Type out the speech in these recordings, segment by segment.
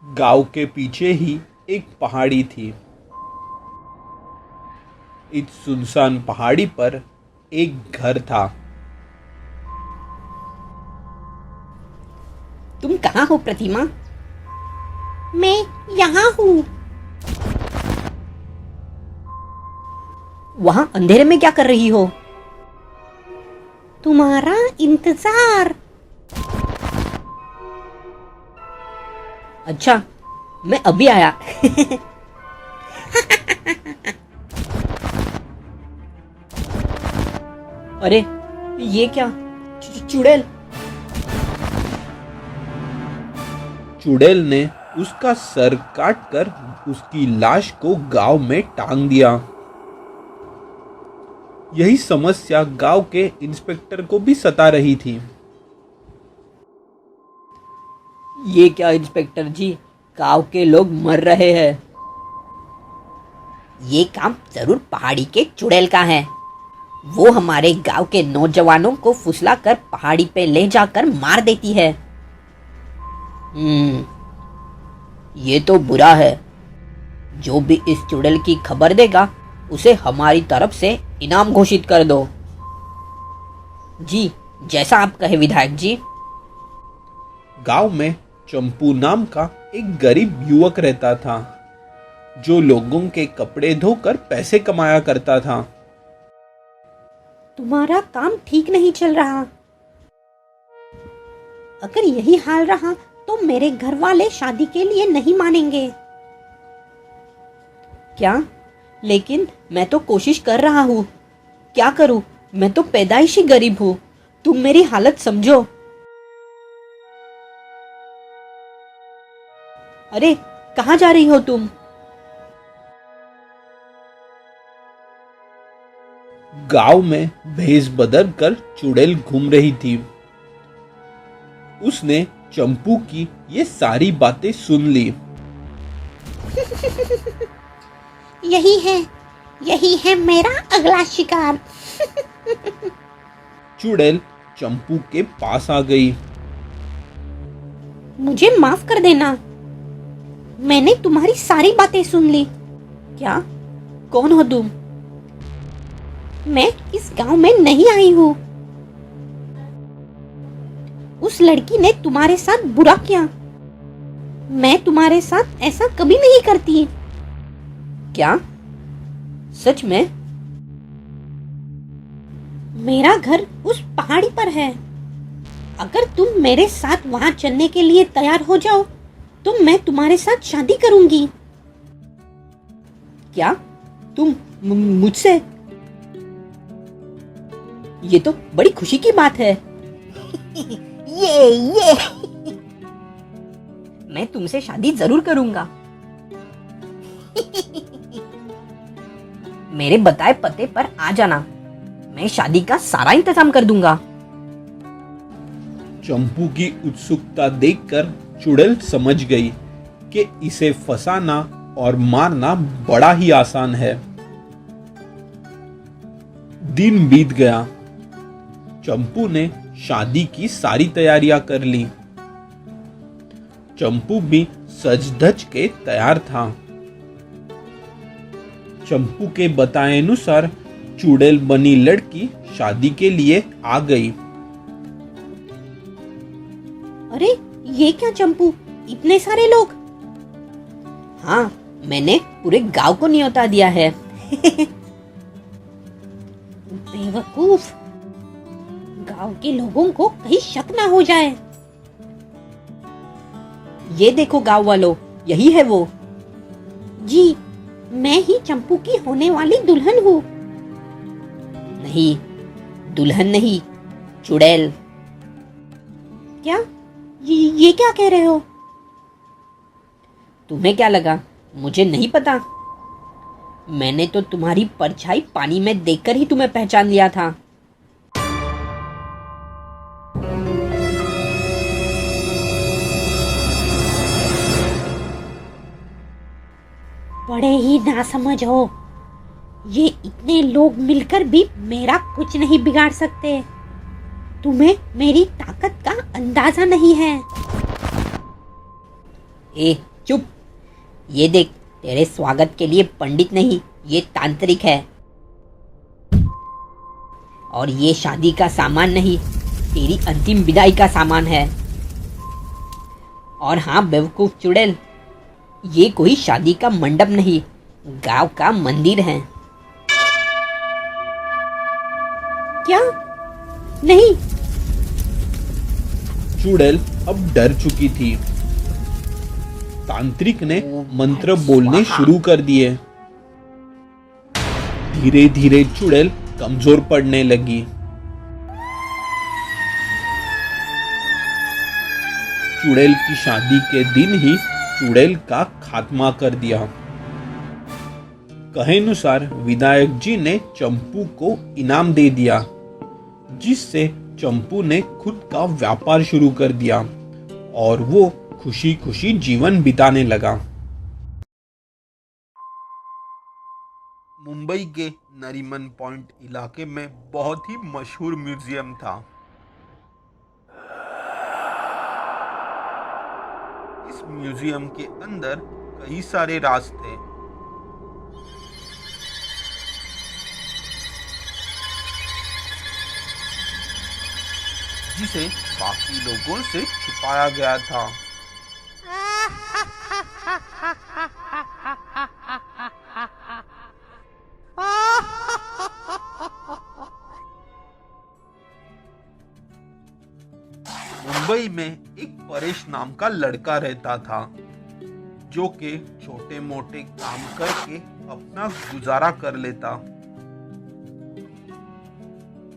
गांव के पीछे ही एक पहाड़ी थी। इस सुनसान पहाड़ी पर एक घर था। तुम कहाँ हो प्रतिमा? मैं यहाँ हूँ। वहाँ अंधेरे में क्या कर रही हो? तुम्हारा इंतजार। अच्छा, मैं अभी आया। अरे ये क्या? चुड़ैल। चुड़ैल ने उसका सर काटकर उसकी लाश को गांव में टांग दिया। यही समस्या गांव के इंस्पेक्टर को भी सता रही थी। ये क्या इंस्पेक्टर जी, गांव के लोग मर रहे हैं। ये काम जरूर पहाड़ी के चुड़ैल का है। वो हमारे गांव के नौजवानों को फुसलाकर पहाड़ी पे ले जाकर मार देती है। ये तो बुरा है। जो भी इस चुड़ैल की खबर देगा उसे हमारी तरफ से इनाम घोषित कर दो। जी, जैसा आप कहे विधायक जी। गांव में चंपू नाम का एक गरीब युवक रहता था, जो लोगों के कपड़े धोकर पैसे कमाया करता था। तुम्हारा काम ठीक नहीं चल रहा। अगर यही हाल रहा तो मेरे घर वाले शादी के लिए नहीं मानेंगे। क्या? लेकिन मैं तो कोशिश कर रहा हूँ। क्या करूँ? मैं तो पैदाइशी गरीब हूँ। तुम मेरी हालत समझो। अरे कहाँ जा रही हो तुम? गांव में भेष बदल कर चुड़ैल घूम रही थी। उसने चंपू की ये सारी बातें सुन ली। यही है मेरा अगला शिकार। चुड़ैल चंपू के पास आ गई। मुझे माफ कर देना। मैंने तुम्हारी सारी बातें सुन ली। क्या? कौन हो तुम? मैं इस गांव में नहीं आई हूँ। उस लड़की ने तुम्हारे साथ बुरा किया। मैं तुम्हारे साथ ऐसा कभी नहीं करती। क्या? सच में? मेरा घर उस पहाड़ी पर है। अगर तुम मेरे साथ वहां चलने के लिए तैयार हो जाओ तो मैं तुम्हारे साथ शादी करूंगी। क्या? तुम मुझसे? ये तो बड़ी खुशी की बात है। ये मैं तुमसे शादी जरूर करूंगा। मेरे बताए पते पर आ जाना। मैं शादी का सारा इंतजाम कर दूंगा। चंपू की उत्सुकता देखकर चुड़ैल समझ गई कि इसे फंसाना और मारना बड़ा ही आसान है। दिन बीत गया। चंपू ने शादी की सारी तैयारियां कर ली। चंपू भी सज धज के तैयार था। चंपू के बताए अनुसार चुड़ैल बनी लड़की शादी के लिए आ गई। अरे ये क्या चंपू, इतने सारे लोग? हाँ, मैंने पूरे गांव को न्योता दिया है। बेवकूफ, गांव के लोगों को कहीं शक ना हो जाए। ये देखो गांव वालों, यही है वो। जी, मैं ही चंपू की होने वाली दुल्हन हूँ। नहीं, दुल्हन नहीं, चुड़ैल। क्या? ये क्या कह रहे हो? तुम्हें क्या लगा मुझे नहीं पता? मैंने तो तुम्हारी परछाई पानी में देखकर ही तुम्हें पहचान लिया था। बड़े ही नासमझ हो। ये इतने लोग मिलकर भी मेरा कुछ नहीं बिगाड़ सकते। तुम्हें मेरी ताकत का अंदाजा नहीं है। ए चुप, ये देख, तेरे स्वागत के लिए पंडित नहीं, ये तांत्रिक है। और ये शादी का सामान नहीं, तेरी अंतिम विदाई का सामान है। और हाँ बेवकूफ चुड़ैल, ये कोई शादी का मंडप नहीं, गांव का मंदिर है। क्या? नहीं। चुड़ैल अब डर चुकी थी। तांत्रिक ने मंत्र बोलने शुरू कर दिए। धीरे धीरे चुड़ैल कमजोर पड़ने लगी। चुड़ैल की शादी के दिन ही चुड़ैल का खात्मा कर दिया। कहे अनुसार विनायक जी ने चंपू को इनाम दे दिया, जिससे चंपू ने खुद का व्यापार शुरू कर दिया और वो खुशी खुशी जीवन बिताने लगा। मुंबई के नरीमन पॉइंट इलाके में बहुत ही मशहूर म्यूजियम था। इस म्यूजियम के अंदर कई सारे राज थे। जिसे बाकी लोगों से छुपाया गया था। मुंबई में एक परेश नाम का लड़का रहता था, जो के छोटे मोटे काम करके अपना गुजारा कर लेता।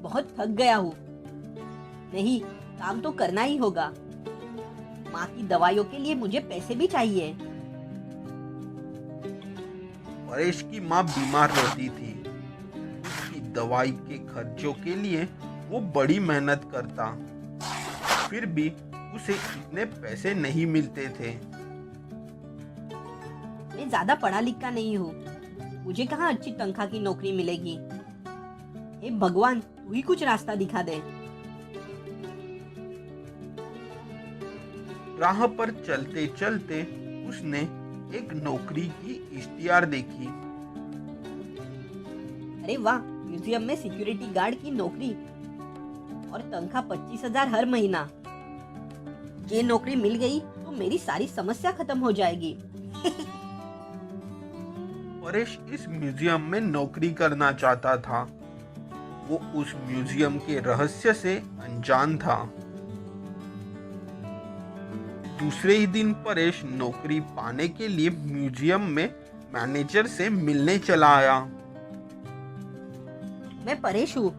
बहुत थक गया हूँ। नहीं, काम तो करना ही होगा। माँ की दवाइयों के लिए मुझे पैसे भी चाहिए। परेश की माँ बीमार रहती थी। उसकी दवाई के खर्चों के लिए वो बड़ी मेहनत करता, फिर भी उसे इतने पैसे नहीं मिलते थे। मैं ज्यादा पढ़ा लिखा नहीं हूँ, मुझे कहाँ अच्छी तनख्वाह की नौकरी मिलेगी। हे भगवान, तू ही कुछ रास्ता दिखा दे। राह पर चलते चलते उसने एक नौकरी की इश्तिहार देखी। अरे वाह, म्यूजियम में सिक्योरिटी गार्ड की नौकरी और तनख्वाह 25,000 हर महीना। ये नौकरी मिल गई तो मेरी सारी समस्या खत्म हो जाएगी। परेश इस म्यूजियम में नौकरी करना चाहता था। वो उस म्यूजियम के रहस्य से अनजान था। दूसरे ही दिन परेश नौकरी पाने के लिए म्यूजियम में मैनेजर से मिलने चला आया। मैं परेश हूँ,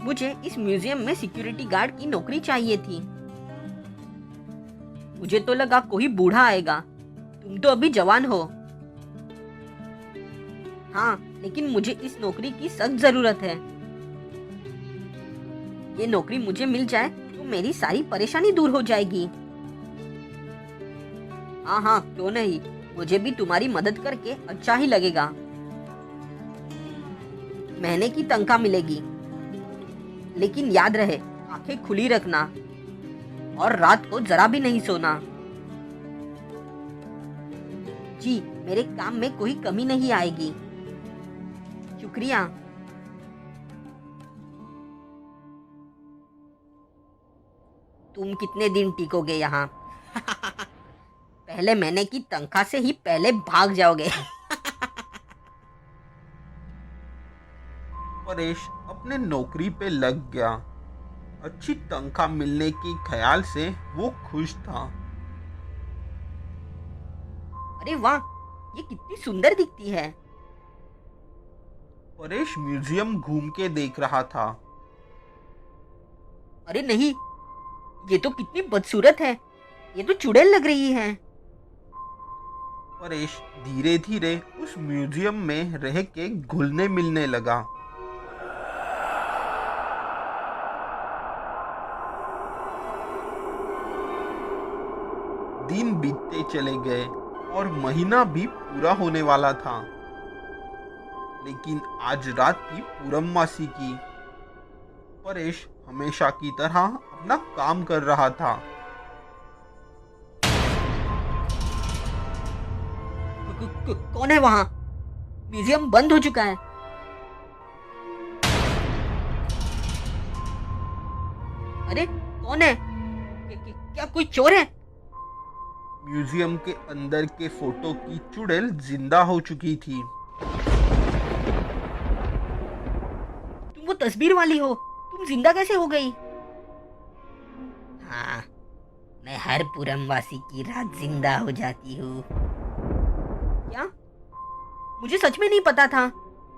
मुझे इस म्यूजियम में सिक्योरिटी गार्ड की नौकरी चाहिए थी। मुझे तो लगा कोई बूढ़ा आएगा, तुम तो अभी जवान हो। हाँ, लेकिन मुझे इस नौकरी की सख्त जरूरत है। ये नौकरी मुझे मिल जाए तो मेरी सारी परेशानी दूर हो जाएगी। हाँ हाँ, क्यों नहीं, मुझे भी तुम्हारी मदद करके अच्छा ही लगेगा। महीने की तनख्वाह मिलेगी, लेकिन याद रहे आंखें खुली रखना और रात को जरा भी नहीं सोना। जी, मेरे काम में कोई कमी नहीं आएगी। शुक्रिया। तुम कितने दिन टिकोगे यहाँ? पहले महीने की तनख्वाह से ही पहले भाग जाओगे। परेश अपने नौकरी पे लग गया। अच्छी तनख्वाह मिलने के ख्याल से वो खुश था। अरे वाह, ये कितनी सुंदर दिखती है। परेश म्यूजियम घूम के देख रहा था। अरे नहीं, ये तो कितनी बदसूरत है, ये तो चुड़ैल लग रही है। परेश धीरे धीरे उस म्यूजियम में रह के घुलने मिलने लगा। दिन बीतते चले गए और महीना भी पूरा होने वाला था। लेकिन आज रात थी पूर्णमासी की। परेश हमेशा की तरह अपना काम कर रहा था। कौन है वहां? म्यूजियम बंद हो चुका है। अरे कौन है? क्या कोई चोर है? म्यूजियम के अंदर के फोटो की चुड़ैल जिंदा हो चुकी थी। तुम वो तस्वीर वाली हो, तुम जिंदा कैसे हो गई? हाँ, मैं हर पूरमवासी की रात जिंदा हो जाती हूँ। क्या? मुझे सच में नहीं पता था,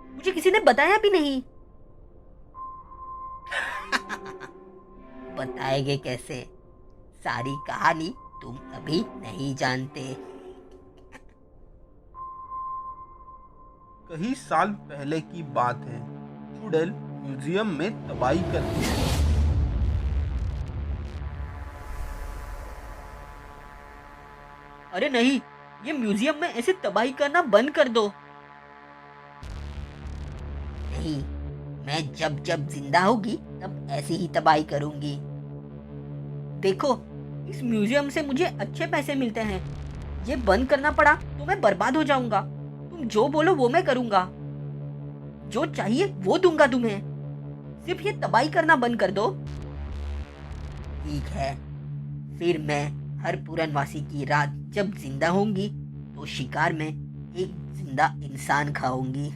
मुझे किसी ने बताया भी नहीं। बताएंगे कैसे? सारी कहानी तुम अभी नहीं जानते। कई साल पहले की बात है। चुड़ैल म्यूजियम में तबाही करती है। अरे नहीं, ये म्यूजियम में ऐसे तबाही करना बंद कर दो। नहीं, मैं जब जब जिंदा होगी तब ऐसी ही तबाही करूंगी। देखो, इस म्यूजियम से मुझे अच्छे पैसे मिलते हैं। ये बंद करना पड़ा तो मैं बर्बाद हो जाऊंगा। तुम जो बोलो वो मैं करूंगा। जो चाहिए वो दूंगा तुम्हें। सिर्फ ये तबाही करना बंद कर दो। ठीक है, फिर मैं हर पूरनवासी की रात जब जिंदा होंगी तो शिकार में एक जिंदा इंसान खाऊंगी।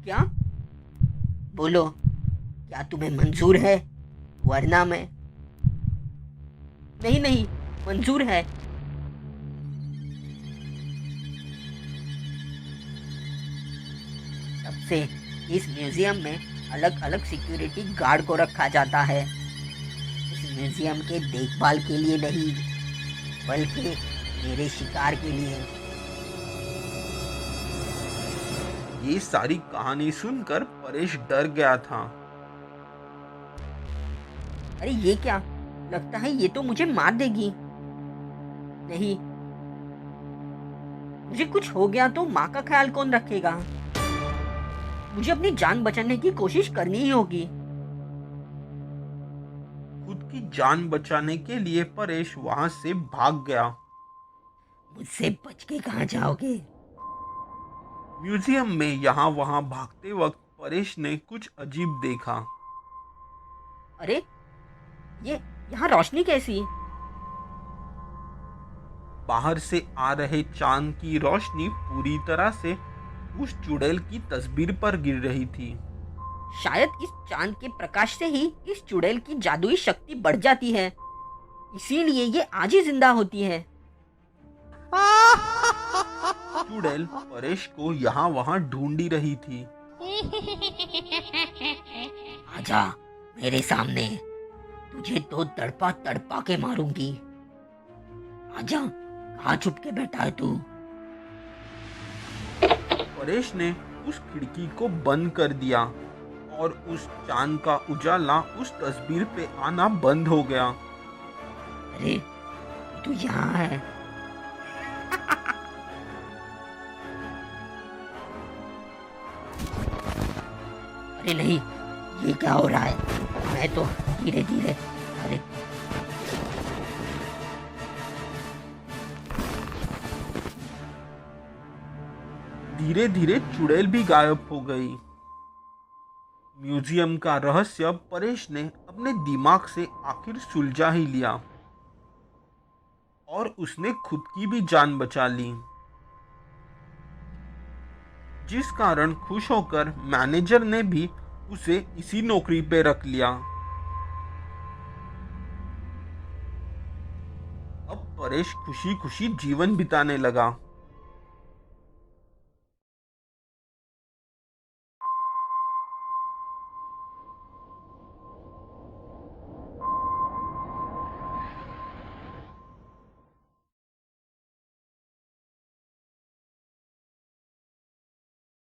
क्या? बोलो, क्या तुम्हें मंजूर है? वरना मैं... नहीं नहीं, मंजूर है। तब से इस म्यूजियम में अलग अलग सिक्योरिटी गार्ड को रखा जाता है। इस म्यूजियम के देखभाल के लिए नहीं, बल्कि मेरे शिकार के लिए। ये सारी कहानी सुनकर परेश डर गया था। अरे ये क्या? लगता है ये तो मुझे मार देगी। नहीं, मुझे कुछ हो गया तो माँ का ख्याल कौन रखेगा? मुझे अपनी जान बचाने की कोशिश करनी ही होगी। खुद की जान बचाने के लिए परेश वहां से भाग गया। मुझसे बच के कहाँ जाओगे? म्यूजियम में यहाँ वहां भागते वक्त परेश ने कुछ अजीब देखा। अरे, ये यहाँ रोशनी कैसी? बाहर से आ रहे चांद की रोशनी पूरी तरह से उस चुड़ैल की तस्वीर पर गिर रही थी। शायद इस चांद के प्रकाश से ही इस चुड़ैल की जादुई शक्ति बढ़ जाती है, इसीलिए ये आज ही जिंदा होती है। चुड़ैल परेश को यहाँ वहाँ ढूंढी रही थी। आजा मेरे सामने, तुझे तो तड़पा तड़पा के मारूंगी। आजा, कहाँ छुप के बैठा है तू? परेश ने उस खिड़की को बंद कर दिया और उस चांद का उजाला उस तस्वीर पे आना बंद हो गया। अरे, तू यहाँ है? अरे नहीं, ये क्या हो रहा है? मैं तो धीरे धीरे... अरे धीरे धीरे चुड़ैल भी गायब हो गई। म्यूजियम का रहस्य परेश ने अपने दिमाग से आखिर सुलझा ही लिया और उसने खुद की भी जान बचा ली, जिस कारण खुश होकर मैनेजर ने भी उसे इसी नौकरी पे रख लिया। अब परेश खुशी खुशी जीवन बिताने लगा।